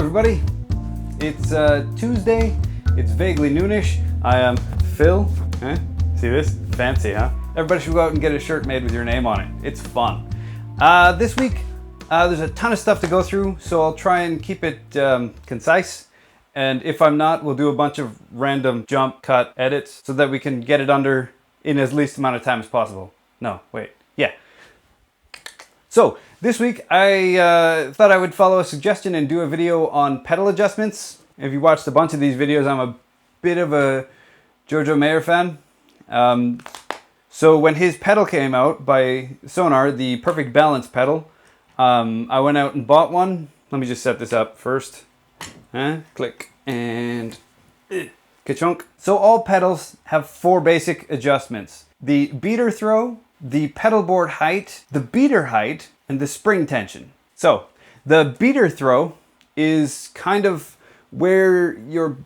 everybody. It's Tuesday. It's vaguely noonish. I am Phil. See this? Fancy, huh? Everybody should go out and get a shirt made with your name on it. It's fun. This week, there's a ton of stuff to go through, so I'll try and keep it concise. And if I'm not, we'll do a bunch of random jump cut edits so that we can get it under in as least amount of time as possible. No, wait. Yeah. So this week I thought I would follow a suggestion and do a video on pedal adjustments. If you watched a bunch of these videos, I'm a bit of a Jojo Mayer fan. So when his pedal came out by Sonor, the Perfect Balance pedal, I went out and bought one. Let me just set this up first. Click and ka-chunk. So all pedals have 4 basic adjustments: the beater throw, the pedal board height, the beater height, and the spring tension. So the beater throw is kind of where your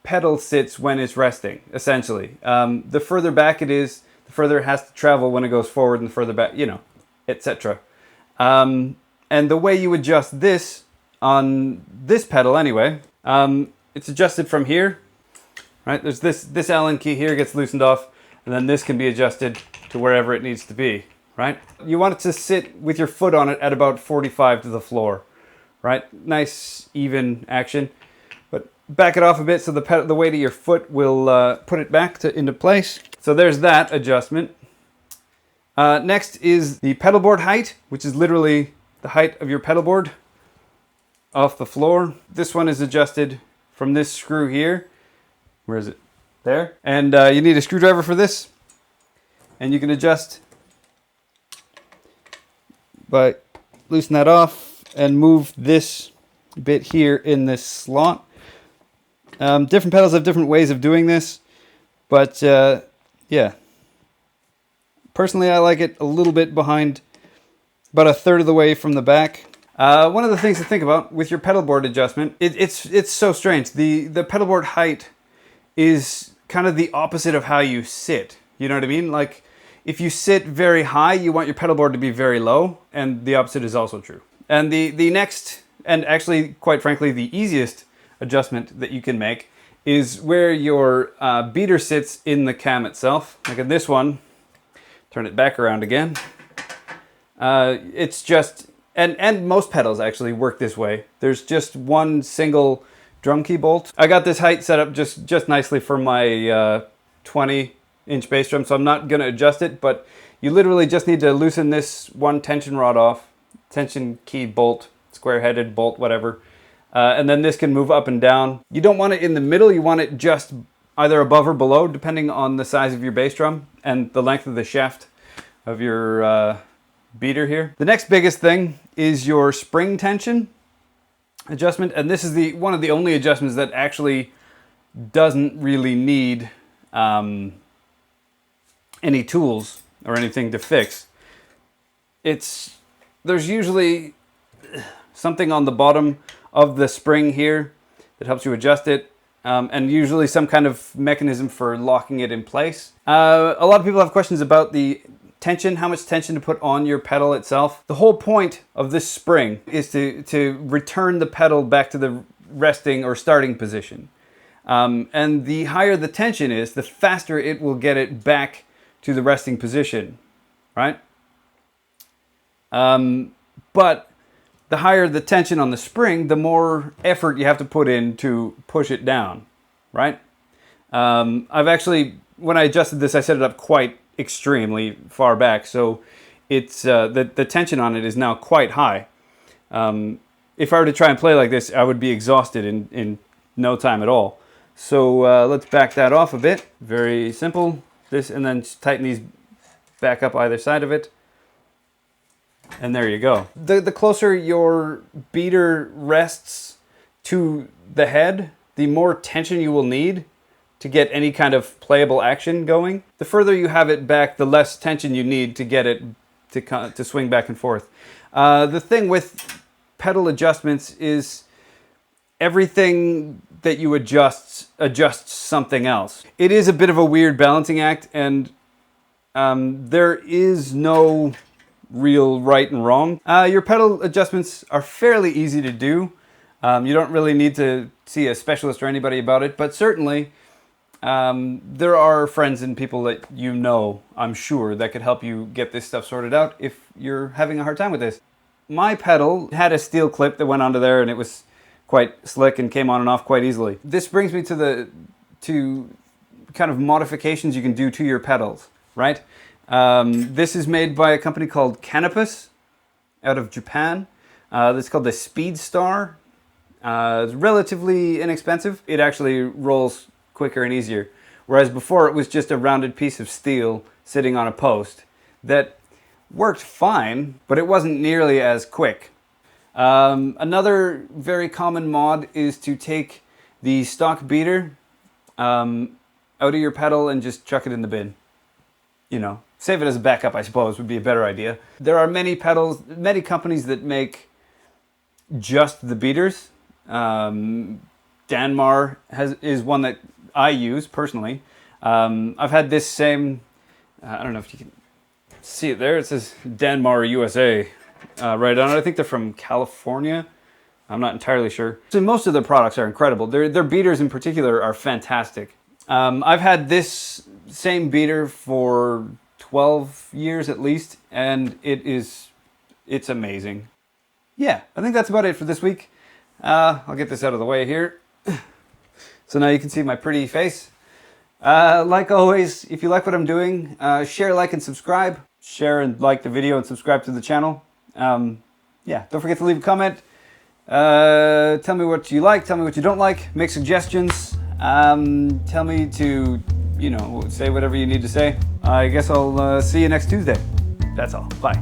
pedal sits when it's resting, essentially. The further back it is, the further it has to travel when it goes forward, and the further back, etc. And the way you adjust this on this pedal anyway, it's adjusted from here, right? There's this Allen key here gets loosened off, and then this can be adjusted to wherever it needs to be, right? You want it to sit with your foot on it at about 45 to the floor, right? Nice, even action. But back it off a bit so the weight of your foot will put it back into place. So there's that adjustment. Next is the pedal board height, which is literally the height of your pedal board off the floor. This one is adjusted from this screw here. Where is it? There. And you need a screwdriver for this. And you can adjust by loosen that off and move this bit here in this slot. Different pedals have different ways of doing this, but yeah. Personally, I like it a little bit behind, about a third of the way from the back. One of the things to think about with your pedal board adjustment, it's so strange. The pedal board height is kind of the opposite of how you sit. You know what I mean? Like, if you sit very high, you want your pedal board to be very low, and the opposite is also true. And the next, and actually, quite frankly, the easiest adjustment that you can make is where your beater sits in the cam itself. Like in this one, turn it back around again. It's just, and most pedals actually work this way. There's just one single drum key bolt. I got this height set up just nicely for my 20-inch bass drum, so I'm not going to adjust it, but you literally just need to loosen this one tension rod off, tension key bolt, square-headed bolt, whatever, and then this can move up and down. You don't want it in the middle, you want it just either above or below, depending on the size of your bass drum and the length of the shaft of your beater here. The next biggest thing is your spring tension adjustment, and this is one of the only adjustments that actually doesn't really need any tools or anything to fix. There's usually something on the bottom of the spring here that helps you adjust it, and usually some kind of mechanism for locking it in place. A lot of people have questions about the tension, how much tension to put on your pedal itself. The whole point of this spring is to return the pedal back to the resting or starting position. And the higher the tension is, the faster it will get it back to the resting position, right? But the higher the tension on the spring, the more effort you have to put in to push it down, right? I've actually, when I adjusted this, I set it up quite extremely far back, so it's the tension on it is now quite high. If I were to try and play like this, I would be exhausted in no time at all. So let's back that off a bit. Very simple. This, and then tighten these back up either side of it. And there you go. The closer your beater rests to the head, the more tension you will need to get any kind of playable action going. The further you have it back, the less tension you need to get it to swing back and forth. The thing with pedal adjustments is everything that you adjusts something else. It is a bit of a weird balancing act, and there is no real right and wrong. Your pedal adjustments are fairly easy to do. You don't really need to see a specialist or anybody about it, but certainly there are friends and people that you know, I'm sure, that could help you get this stuff sorted out if you're having a hard time with this. My pedal had a steel clip that went onto there and it was quite slick and came on and off quite easily. This brings me to kind of modifications you can do to your pedals, right? This is made by a company called Canopus out of Japan. It's called the Speed Star. It's relatively inexpensive. It actually rolls quicker and easier. Whereas before it was just a rounded piece of steel sitting on a post that worked fine, but it wasn't nearly as quick. Another very common mod is to take the stock beater out of your pedal and just chuck it in the bin. You know, save it as a backup, I suppose, would be a better idea. There are many pedals, many companies that make just the beaters. Danmar is one that I use personally. I've had this same, I don't know if you can see it there. It says Danmar USA right on it. I think they're from California. I'm not entirely sure. So most of their products are incredible. Their beaters in particular are fantastic. I've had this same beater for 12 years at least, and it's amazing. Yeah, I think that's about it for this week. I'll get this out of the way here. So now you can see my pretty face. Like always, if you like what I'm doing, share, like, and subscribe. Share and like the video and subscribe to the channel. Yeah, don't forget to leave a comment. Tell me what you like, tell me what you don't like, make suggestions. Tell me to, you know, say whatever you need to say. I guess I'll see you next Tuesday. That's all. Bye.